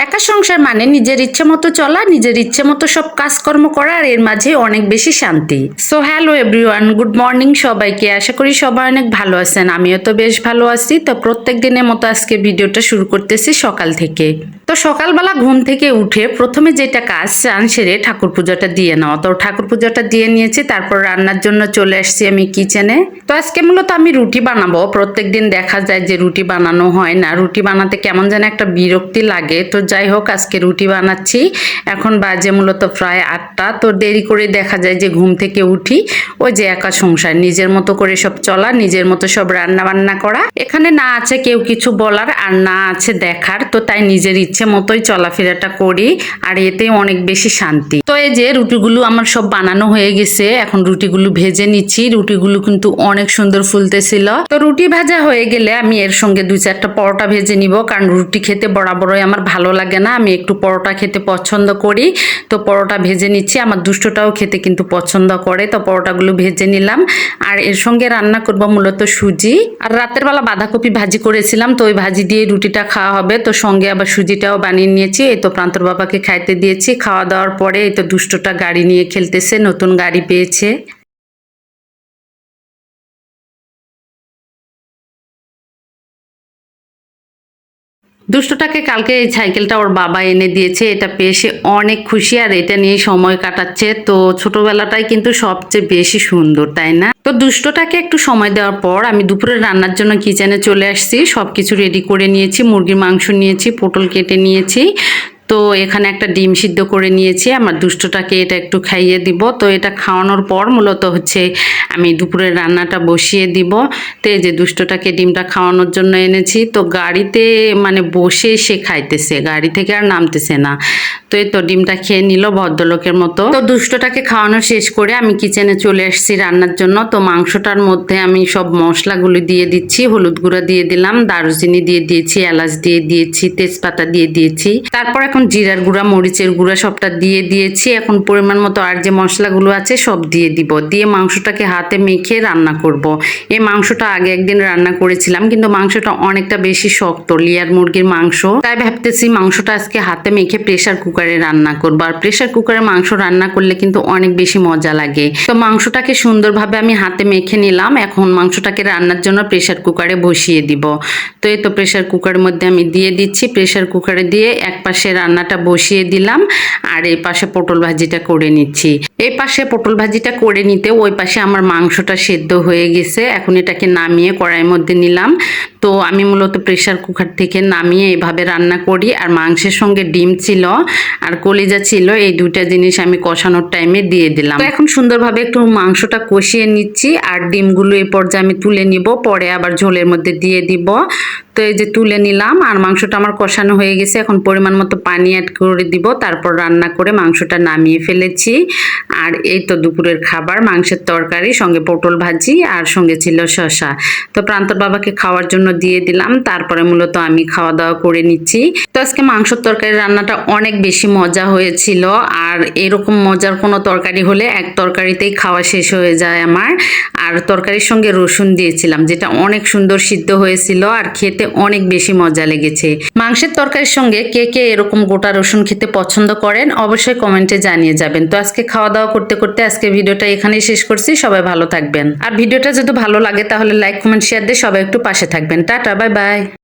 একা সংসার মানে নিজের ইচ্ছে মতো চলা, নিজের ইচ্ছে মতো সব কাজকর্ম করা, আর এর মাঝে অনেক বেশি শান্তি। So hello everyone, good morning সবাইকে। আশা করি সবাই অনেক ভালো আছেন, আমিও তো বেশ ভালো আছি। তো প্রত্যেক দিনের মতো আজকে ভিডিওটা শুরু করতেছি সকাল থেকে। তো সকালবেলা ঘুম থেকে উঠে প্রথমে যেটা কাজ, চান সেরে ঠাকুর পূজাটা দিয়ে নেওয়া। তো ঠাকুর পূজাটা দিয়ে নিয়েছি, তারপর রান্নার জন্য চলে আসছি আমি কিচেনে। তো আজকে মূলত আমি রুটি বানাবো। প্রত্যেকদিন দেখা যায় যে রুটি বানানো হয় না, রুটি বানাতে কেমন যেন একটা বিরক্তি লাগে। তো যাই হোক, আজকে রুটি বানাচ্ছি। এখন বাজে মূলত প্রায় 8টা। তো দেরি করে দেখা যায় যে ঘুম থেকে উঠি, ওই যে একা সংসার, নিজের মতো করে সব চলা, নিজের মতো সব রান্না বান্না করা। এখানে না আছে কেউ কিছু বলার, আর না আছে দেখার। তো তাই নিজের ইচ্ছে মতোই চলাফেরাটা করি, আর এতে অনেক বেশি শান্তি। তো এই যে রুটিগুলো আমার সব বানানো হয়ে গেছে, এখন রুটিগুলো ভেজে নিচ্ছি। রুটিগুলো কিন্তু অনেক সুন্দর ফুলতেছিল। তো রুটি ভাজা হয়ে গেলে আমি এর সঙ্গে 2-4টা পরোটা ভেজে নিব, কারণ রুটি খেতে বরাবরই আমার ভালো লাগে না, আমি একটু পরোটা খেতে পছন্দ করি। তো পরোটা ভেজে নিচ্ছি, আমার দুষ্টটাও খেতে কিন্তু পছন্দ করে। তো পরোটাগুলো ভেজে নিলাম, আর এর সঙ্গে রান্না করব মূলত সুজি। আর রাতের বেলা বাঁধাকপি ভাজি করেছিলাম, তো ওই ভাজি দিয়ে রুটিটা খাওয়া হবে। তো সঙ্গে আবার সুজিটাও বানিয়ে নিয়েছি। এই তো প্রান্তর বাবাকে খাইতে দিয়েছি। খাওয়া দাওয়ার পরে এই তো দুষ্টটা গাড়ি নিয়ে খেলতেছে, নতুন গাড়ি পেয়েছে। দুষ্টটাকে কালকে এই সাইকেলটা ওর বাবা এনে দিয়েছে, এটা পেয়ে সে অনেক খুশি, আর এটা নিয়ে সময় কাটাচ্ছে। তো ছোটবেলাটাই কিন্তু সবচেয়ে বেশি সুন্দর, তাই না? তো দুষ্টটাকে একটু সময় দেওয়ার পর আমি দুপুরে রান্নার জন্য কিচেনে চলে আসছি। সবকিছু রেডি করে নিয়েছি, মুরগির মাংস নিয়েছি, পটল কেটে নিয়েছি। তো এখানে একটা ডিম সিদ্ধ করে নিয়েছি, আমার দুষ্টটাকে এটা একটু খাইয়ে দিব। তো এটা খাওয়ানোর পর মূলত হচ্ছে আমি দুপুরের রান্নাটা বসিয়ে দিব। তো এই যে দুষ্টটাকে ডিমটা খাওয়ানোর জন্য এনেছি। তো গাড়িতে মানে বসে সে খাইতেছে, গাড়ি থেকে আর নামতেছে না। তো এই তো ডিমটা খেয়ে নিল ভদ্রলোকের মতো। তো দুষ্টটাকে খাওয়ানো শেষ করে আমি কিচেনে চলে আসছি রান্নার জন্য। তো মাংসটার মধ্যে আমি সব মশলাগুলো দিয়ে দিচ্ছি। হলুদ গুঁড়া দিয়ে দিলাম, দারুচিনি দিয়ে দিয়েছি, এলাচ দিয়ে দিয়েছি, তেজপাতা দিয়ে দিয়েছি। তারপর এখন জিরার গুঁড়া, মরিচের গুঁড়া সবটা দিয়ে দিয়েছি। এখন পরিমাণ মতো আর যে মশলাগুলো আছে সব দিয়ে দিব, দিয়ে মাংসটাকে হাতে মেখে রান্না করব। এই মাংসটা আগে একদিন রান্না করেছিলাম, কিন্তু মাংসটা অনেকটা বেশি শক্ত, লেয়ার মুরগির মাংস। তাই ভাবতেছি মাংসটা আজকে হাতে মেখে প্রেসার কুকারে রান্না করবো। আর প্রেসার কুকারে মাংস রান্না করলে কিন্তু অনেক বেশি মজা লাগে। তো মাংসটাকে সুন্দরভাবে আমি হাতে মেখে নিলাম। এখন মাংসটাকে রান্নার জন্য প্রেসার কুকারে বসিয়ে দিব। তো এই তো প্রেসার কুকারের মধ্যে আমি দিয়ে দিচ্ছি। প্রেসার কুকারে দিয়ে এক পাশে রান্নাটা বসিয়ে দিলাম, আর এই পাশে পটল ভাজিটা করে নিচ্ছি। এই পাশে পটল ভাজিটা করে নিতে ওই পাশে আমার মাংসটা সেদ্ধ হয়ে গেছে। এখন এটাকে নামিয়ে কড়াইয়ের মধ্যে নিলাম। তো আমি মূলত প্রেসার কুকার থেকে নামিয়ে এভাবে রান্না করি। আর মাংসের সঙ্গে ডিম ছিল আর কলিজা ছিল, এই দুইটা জিনিস আমি কষানোর টাইমে দিয়ে দিলাম। তো এখন সুন্দরভাবে একটু মাংসটা কষিয়ে নিচ্ছি, আর ডিমগুলো এই পর্যায়ে আমি তুলে নিব, পরে আবার ঝোলের মধ্যে দিয়ে দিব। তো এই যে তুলে নিলাম, আর মাংসটা আমার কষানো হয়ে গেছে। এখন পরিমাণ মতো পানি অ্যাড করে দিব, তারপর রান্না করে মাংসটা নামিয়ে ফেলেছি। আর এই তো দুপুরের খাবার, মাংসের তরকারি সঙ্গে পটল ভাজি, আর সঙ্গে ছিল শসা। তো প্রান্তর বাবাকে খাওয়ার জন্য দিয়ে দিলাম, তারপরে মূলত আমি খাওয়া দাওয়া করে নিচ্ছি। তো আজকে মাংসের তরকারি রান্নাটা অনেক বেশি মজা হয়েছিল, আর এরকম মজার কোনো তরকারি হলে এক তরকারিতেই খাওয়া শেষ হয়ে যায় আমার। আর তরকারির সঙ্গে রসুন দিয়েছিলাম, যেটা অনেক সুন্দর সিদ্ধ হয়েছিল, আর খেতে অনেক বেশি মজা লেগেছে। মাংসের তরকারির সঙ্গে কে কে এরকম গোটা রসুন খেতে পছন্দ করেন অবশ্যই কমেন্টে জানিয়ে যাবেন। তো আজকে খাওয়া দাওয়া করতে করতে আজকে ভিডিওটা এখানেই শেষ করছি। সবাই ভালো থাকবেন, আর ভিডিওটা যদি ভালো লাগে তাহলে লাইক, কমেন্ট, শেয়ার দিয়ে সবাই একটু পাশে থাকবেন। Tata, bye bye.